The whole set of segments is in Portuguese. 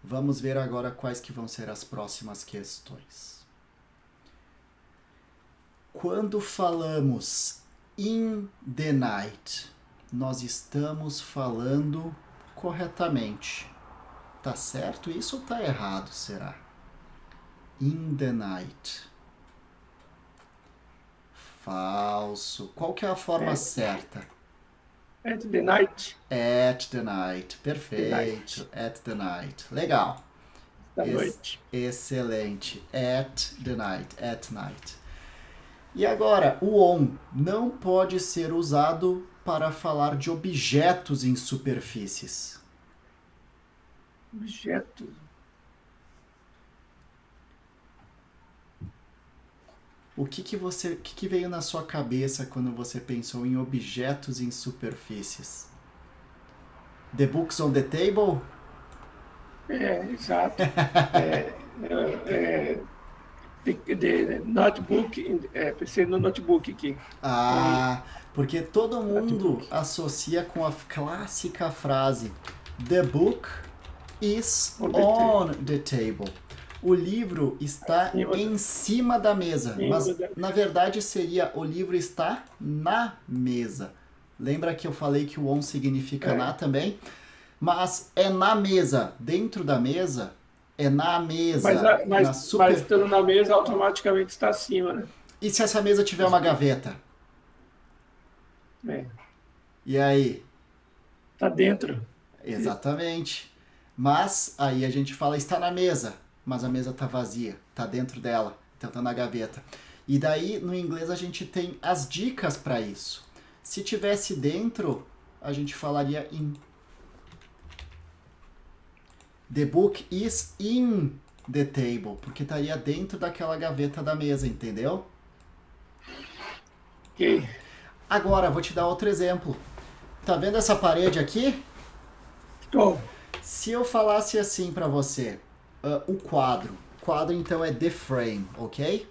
Vamos ver agora quais que vão ser as próximas questões. Quando falamos in the night, nós estamos falando corretamente. Tá certo isso ou tá errado, será? In the night. Falso. Qual que é a forma At, certa? at the night. At the night. The Perfeito. night. At the night. Legal. Da noite. Excelente. At the night. At night. E agora, o on não pode ser usado para falar de objetos em superfícies. Objeto. O que veio na sua cabeça quando você pensou em objetos em superfícies? The books on the table? Exato. É, the notebook, pensei no notebook aqui. Ah, porque todo mundo Notebook. associa com a clássica frase The book is On the table. on the table. O livro está Acima da, em cima da mesa, acima mas da, na verdade seria o livro está na mesa. Lembra que eu falei que o on significa na é, também? Mas é na mesa, dentro da mesa, é na mas, mesa, na mas super. estando na mesa, automaticamente está acima, né? E se essa mesa tiver uma gaveta? É, E aí? tá dentro. Exatamente. Mas aí a gente fala está na mesa, mas a mesa está vazia, está dentro dela, então está na gaveta. E daí no inglês a gente tem as dicas para isso. Se tivesse dentro, a gente falaria in. The book is in the table, porque estaria dentro daquela gaveta da mesa, entendeu? Ok. Agora, vou te dar outro exemplo. Tá vendo essa parede aqui? Estou. Se eu falasse assim para você, o quadro então é the frame, ok?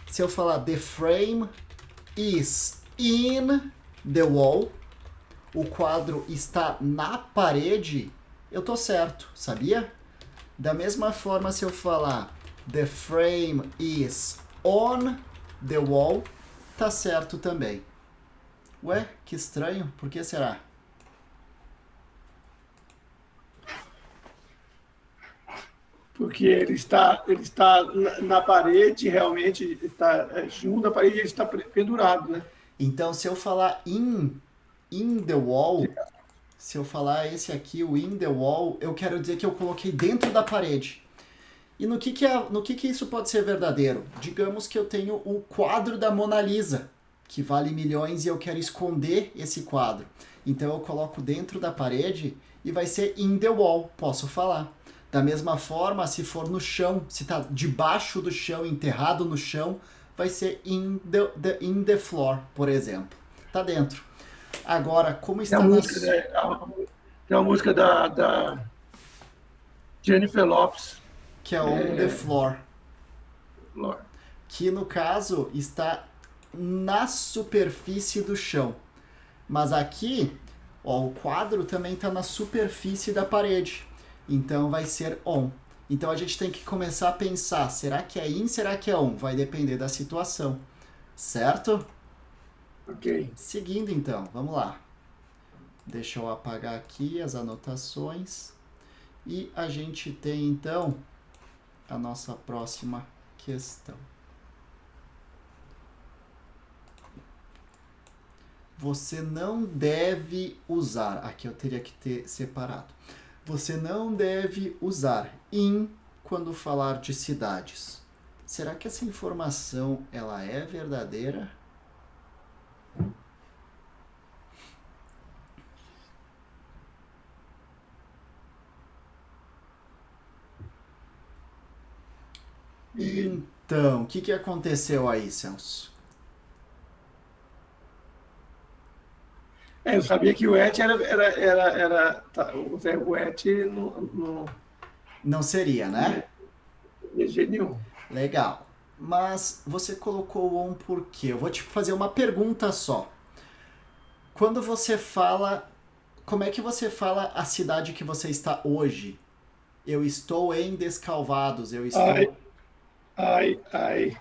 Se eu falar the frame is in the wall, o quadro está na parede, eu tô certo, sabia? Da mesma forma, se eu falar the frame is on the wall, tá certo também. Ué, que estranho, por que será? Porque ele está na parede, realmente está junto à parede, ele está pendurado, né? Então, se eu falar in the wall, se eu falar esse aqui, o in the wall, eu quero dizer que eu coloquei dentro da parede. E no que isso pode ser verdadeiro? Digamos que eu tenho o quadro da Mona Lisa, que vale milhões e eu quero esconder esse quadro. Então eu coloco dentro da parede e vai ser in the wall, posso falar. Da mesma forma, se for no chão, se está debaixo do chão, enterrado no chão, vai ser in the floor, por exemplo. Tá dentro. Agora, como Tem a está música, nas. né? Tem a música da Jennifer Lopez, Que é on the floor. Lord. Que no caso está na superfície do chão. Mas aqui, ó, o quadro também está na superfície da parede. Então vai ser on. Então a gente tem que começar a pensar, será que é in, será que é on? Vai depender da situação. Certo? Ok. Seguindo então, vamos lá. Deixa eu apagar aqui as anotações. E a gente tem então a nossa próxima questão. Você não deve usar, aqui eu teria que ter separado. Você não deve usar in quando falar de cidades. Será que essa informação ela é verdadeira? Então, o que aconteceu aí, Celso? Eu sabia que o et o et Não seria, né? de jeito nenhum. Legal. Mas você colocou o on por quê? Eu vou te fazer uma pergunta só. Quando você fala, como é que você fala a cidade que você está hoje? Eu estou em Descalvados. Eu I, estou. I, I,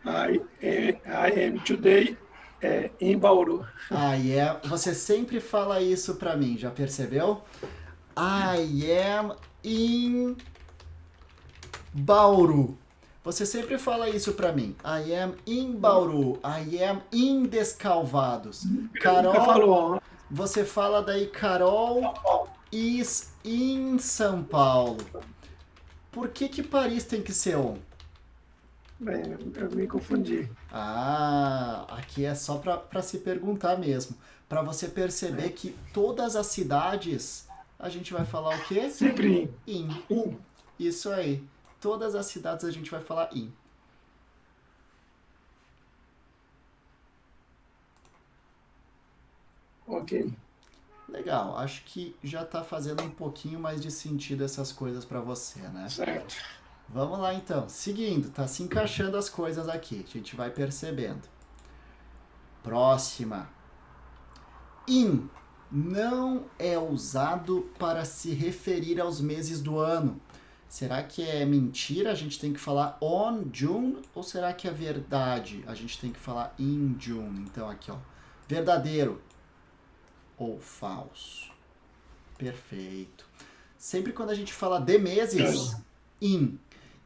I am today em Bauru. Você sempre fala isso pra mim, já percebeu? I am in Bauru. Você sempre fala isso pra mim. I am in Bauru. I am in Descalvados. Nunca Carol, falou. você fala daí Carol is in São Paulo. Por que Paris tem que ser on? Bem, eu me confundi. Aqui é só pra se perguntar mesmo. Pra você perceber que todas as cidades a gente vai falar o quê? Sempre In. em. Isso aí. Todas as cidades a gente vai falar in. Ok. Legal, acho que já tá fazendo um pouquinho mais de sentido essas coisas pra você, né? Certo. Vamos lá então, seguindo, tá se encaixando as coisas aqui, a gente vai percebendo. Próxima. In não é usado para se referir aos meses do ano. Será que é mentira? A gente tem que falar on June ou será que é verdade? A gente tem que falar in June. Então aqui, ó, verdadeiro ou falso. Perfeito. Sempre quando a gente fala de meses, in.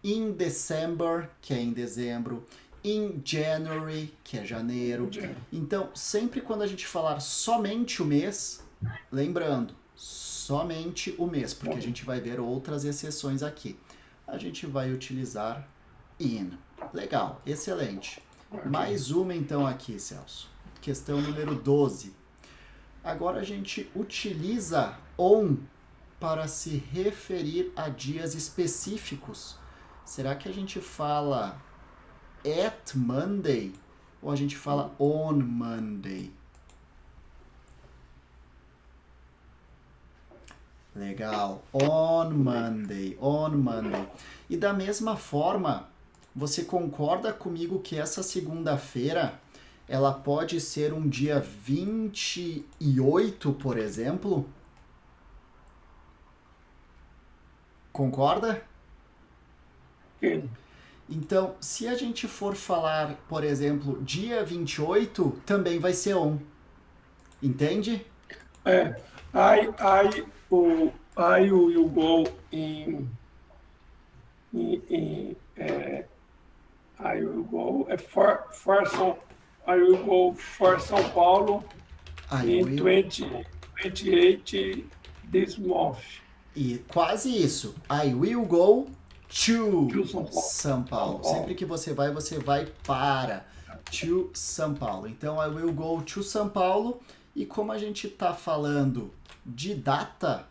In December, que é em dezembro. In January, que é janeiro. Então, sempre quando a gente falar somente o mês, lembrando, somente o mês, porque a gente vai ver outras exceções aqui. A gente vai utilizar in. Legal, excelente. Mais uma então aqui, Celso. Questão número 12. Agora a gente utiliza on para se referir a dias específicos. Será que a gente fala at Monday ou a gente fala on Monday? Legal, on Monday, on Monday. E da mesma forma, você concorda comigo que essa segunda-feira ela pode ser um dia 28, por exemplo? Concorda? Ok. Então, se a gente for falar, por exemplo, dia 28, também vai ser on. Entende? I will go I will go I will go for São Paulo in 28 this month. E quase isso. I will go to To São Paulo. São Paulo. Sempre que você vai para to São Paulo. Então, I will go to São Paulo. E como a gente está falando de data,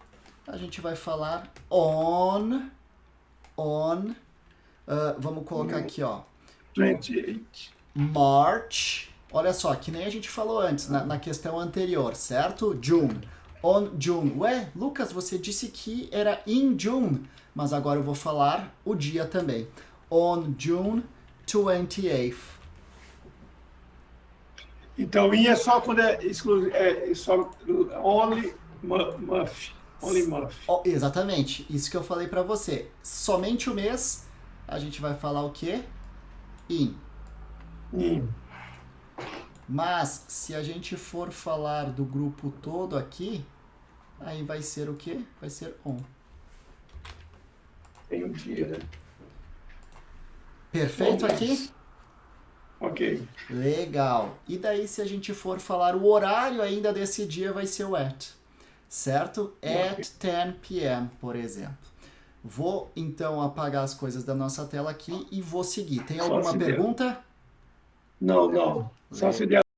a gente vai falar on. Vamos colocar aqui, ó. 28. March. Olha só, que nem a gente falou antes, na questão anterior, certo? June. On June. Ué, Lucas, você disse que era in June, mas agora eu vou falar o dia também. On June 28th. Então, in é só quando é exclusivo, é só only month. Only month. Exatamente, isso que eu falei pra você. Somente o mês, a gente vai falar o quê? In. In. Mas, se a gente for falar do grupo todo aqui, aí vai ser o quê? Vai ser on. Tem um dia, né? Perfeito aqui? Ok. Legal. E daí, se a gente for falar o horário ainda desse dia, vai ser o at. Certo? At 10 p.m., por exemplo. Vou, então, apagar as coisas da nossa tela aqui e vou seguir. Tem alguma pergunta? Não. Só se der